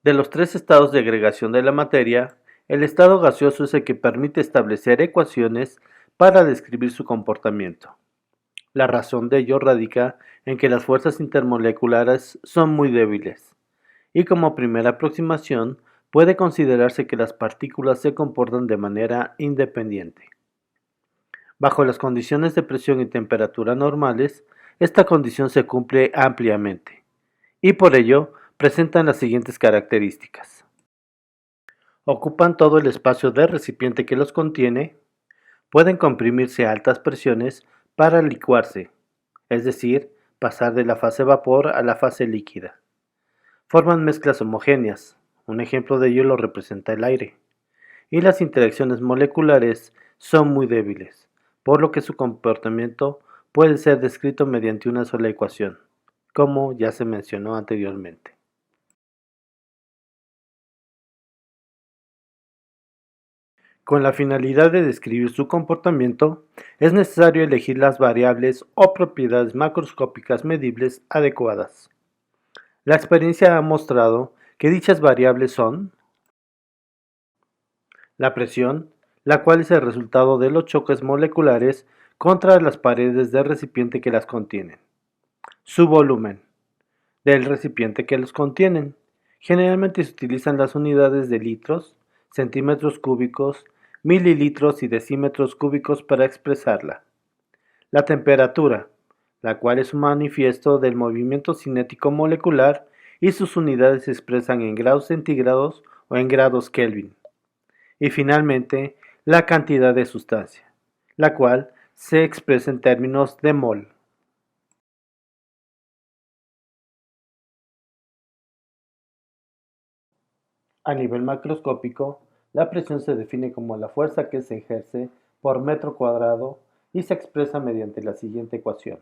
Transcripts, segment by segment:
De los tres estados de agregación de la materia, el estado gaseoso es el que permite establecer ecuaciones para describir su comportamiento. La razón de ello radica en que las fuerzas intermoleculares son muy débiles, y como primera aproximación puede considerarse que las partículas se comportan de manera independiente. Bajo las condiciones de presión y temperatura normales, esta condición se cumple ampliamente, y por ello presentan las siguientes características. Ocupan todo el espacio del recipiente que los contiene, pueden comprimirse a altas presiones para licuarse, es decir, pasar de la fase vapor a la fase líquida. Forman mezclas homogéneas, un ejemplo de ello lo representa el aire, y las interacciones moleculares son muy débiles, por lo que su comportamiento puede ser descrito mediante una sola ecuación, como ya se mencionó anteriormente. Con la finalidad de describir su comportamiento, es necesario elegir las variables o propiedades macroscópicas medibles adecuadas. La experiencia ha mostrado que dichas variables son la presión, la cual es el resultado de los choques moleculares contra las paredes del recipiente que las contienen. Su volumen, del recipiente que los contienen. Generalmente se utilizan las unidades de litros, centímetros cúbicos, mililitros y decímetros cúbicos para expresarla. La temperatura, la cual es un manifiesto del movimiento cinético molecular y sus unidades se expresan en grados centígrados o en grados Kelvin. Y finalmente, la cantidad de sustancia, la cual se expresa en términos de mol. A nivel macroscópico, la presión se define como la fuerza que se ejerce por metro cuadrado y se expresa mediante la siguiente ecuación.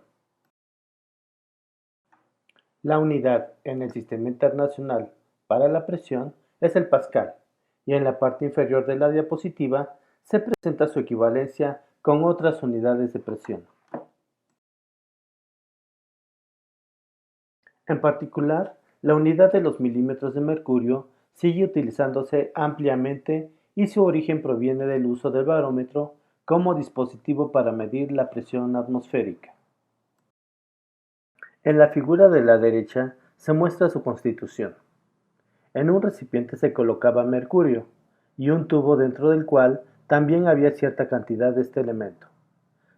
La unidad en el Sistema Internacional para la presión es el pascal, y en la parte inferior de la diapositiva se presenta su equivalencia con otras unidades de presión. En particular, la unidad de los milímetros de mercurio sigue utilizándose ampliamente y su origen proviene del uso del barómetro como dispositivo para medir la presión atmosférica. En la figura de la derecha se muestra su constitución. En un recipiente se colocaba mercurio y un tubo dentro del cual también había cierta cantidad de este elemento.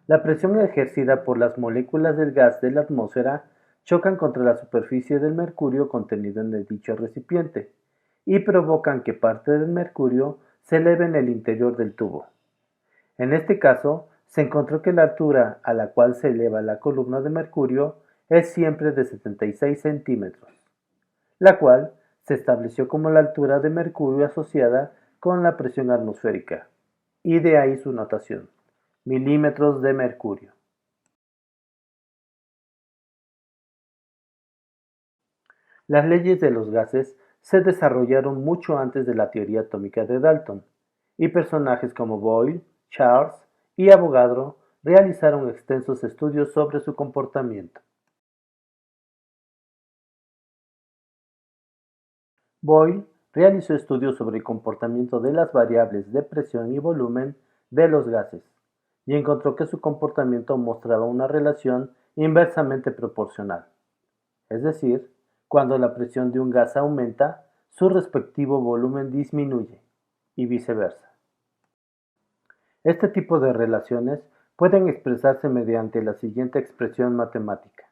La presión ejercida por las moléculas del gas de la atmósfera chocan contra la superficie del mercurio contenido en el dicho recipiente y provocan que parte del mercurio se eleve en el interior del tubo. En este caso, se encontró que la altura a la cual se eleva la columna de mercurio es siempre de 76 centímetros, la cual se estableció como la altura de mercurio asociada con la presión atmosférica, y de ahí su notación, milímetros de mercurio. Las leyes de los gases se desarrollaron mucho antes de la teoría atómica de Dalton, y personajes como Boyle, Charles y Avogadro realizaron extensos estudios sobre su comportamiento. Boyle realizó estudios sobre el comportamiento de las variables de presión y volumen de los gases, y encontró que su comportamiento mostraba una relación inversamente proporcional. Es decir, cuando la presión de un gas aumenta, su respectivo volumen disminuye, y viceversa. Este tipo de relaciones pueden expresarse mediante la siguiente expresión matemática.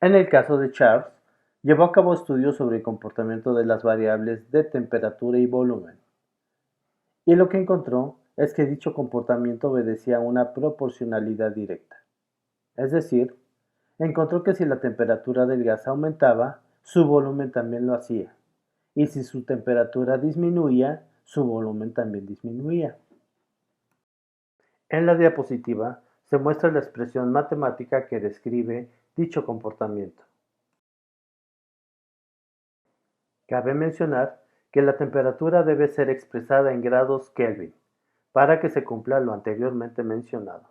En el caso de Charles, llevó a cabo estudios sobre el comportamiento de las variables de temperatura y volumen, y lo que encontró es que dicho comportamiento obedecía a una proporcionalidad directa. Es decir, encontró que si la temperatura del gas aumentaba, su volumen también lo hacía, y si su temperatura disminuía, su volumen también disminuía. En la diapositiva se muestra la expresión matemática que describe dicho comportamiento. Cabe mencionar que la temperatura debe ser expresada en grados Kelvin para que se cumpla lo anteriormente mencionado.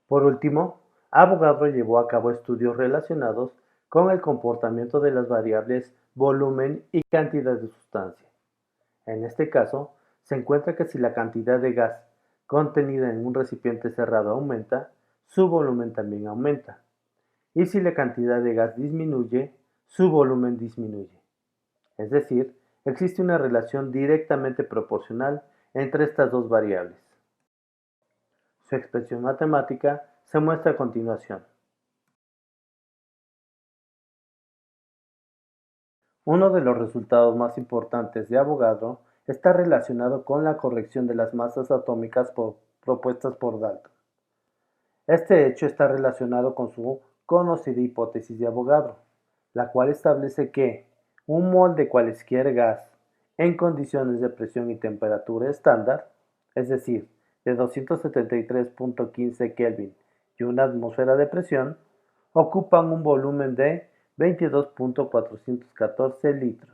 Por último, Avogadro llevó a cabo estudios relacionados con el comportamiento de las variables volumen y cantidad de sustancia. En este caso, se encuentra que si la cantidad de gas contenida en un recipiente cerrado aumenta, su volumen también aumenta. Y si la cantidad de gas disminuye, su volumen disminuye. Es decir, existe una relación directamente proporcional entre estas dos variables. Su expresión matemática se muestra a continuación. Uno de los resultados más importantes de Avogadro está relacionado con la corrección de las masas atómicas propuestas por Dalton. Este hecho está relacionado con su conocida hipótesis de Avogadro, la cual establece que un mol de cualesquier gas en condiciones de presión y temperatura estándar, es decir, de 273.15 Kelvin y una atmósfera de presión, ocupan un volumen de 22.414 litros.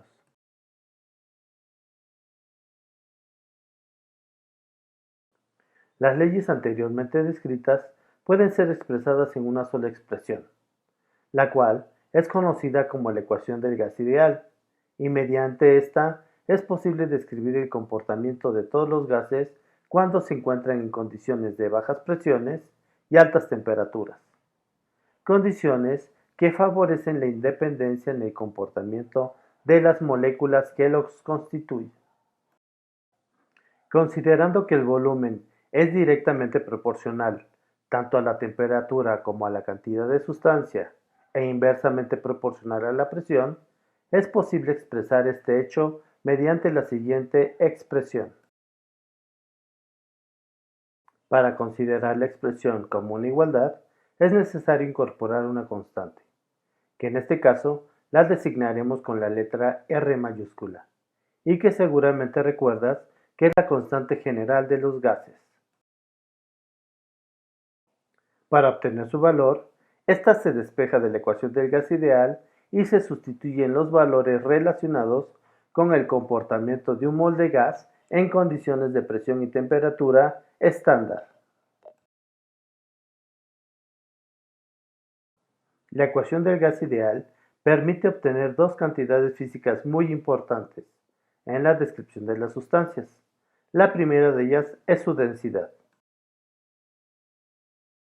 Las leyes anteriormente descritas pueden ser expresadas en una sola expresión, la cual es conocida como la ecuación del gas ideal, y mediante esta es posible describir el comportamiento de todos los gases cuando se encuentran en condiciones de bajas presiones y altas temperaturas, condiciones que favorecen la independencia en el comportamiento de las moléculas que los constituyen. Considerando que el volumen es directamente proporcional tanto a la temperatura como a la cantidad de sustancia e inversamente proporcional a la presión, es posible expresar este hecho mediante la siguiente expresión. Para considerar la expresión como una igualdad, es necesario incorporar una constante, que en este caso la designaremos con la letra R mayúscula, y que seguramente recuerdas que es la constante general de los gases. Para obtener su valor, ésta se despeja de la ecuación del gas ideal y se sustituyen los valores relacionados con el comportamiento de un mol de gas en condiciones de presión y temperatura estándar. La ecuación del gas ideal permite obtener dos cantidades físicas muy importantes en la descripción de las sustancias. La primera de ellas es su densidad.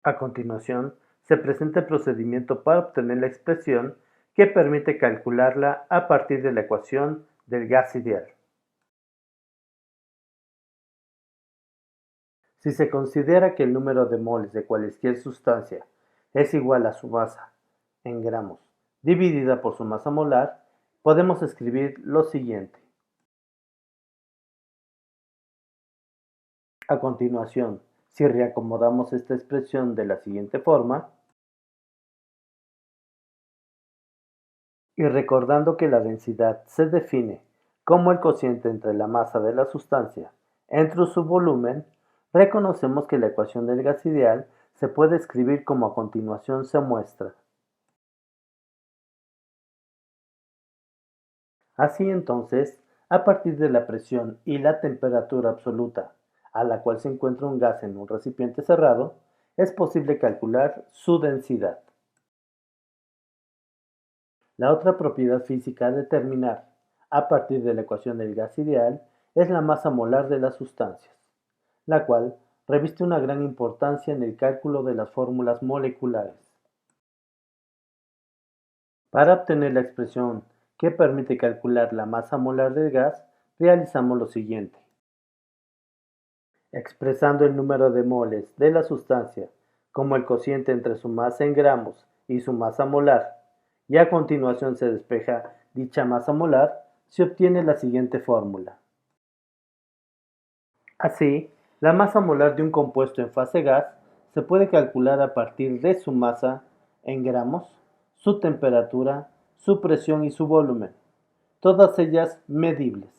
A continuación, se presenta el procedimiento para obtener la expresión que permite calcularla a partir de la ecuación del gas ideal. Si se considera que el número de moles de cualquier sustancia es igual a su masa en gramos dividida por su masa molar, podemos escribir lo siguiente. A continuación, si reacomodamos esta expresión de la siguiente forma, y recordando que la densidad se define como el cociente entre la masa de la sustancia entre su volumen, reconocemos que la ecuación del gas ideal se puede escribir como a continuación se muestra. Así entonces, a partir de la presión y la temperatura absoluta a la cual se encuentra un gas en un recipiente cerrado, es posible calcular su densidad. La otra propiedad física a determinar a partir de la ecuación del gas ideal es la masa molar de las sustancias, la cual reviste una gran importancia en el cálculo de las fórmulas moleculares. Para obtener la expresión que permite calcular la masa molar del gas, realizamos lo siguiente. Expresando el número de moles de la sustancia como el cociente entre su masa en gramos y su masa molar, y a continuación se despeja dicha masa molar, se obtiene la siguiente fórmula. Así, la masa molar de un compuesto en fase gas se puede calcular a partir de su masa en gramos, su temperatura, su presión y su volumen, todas ellas medibles.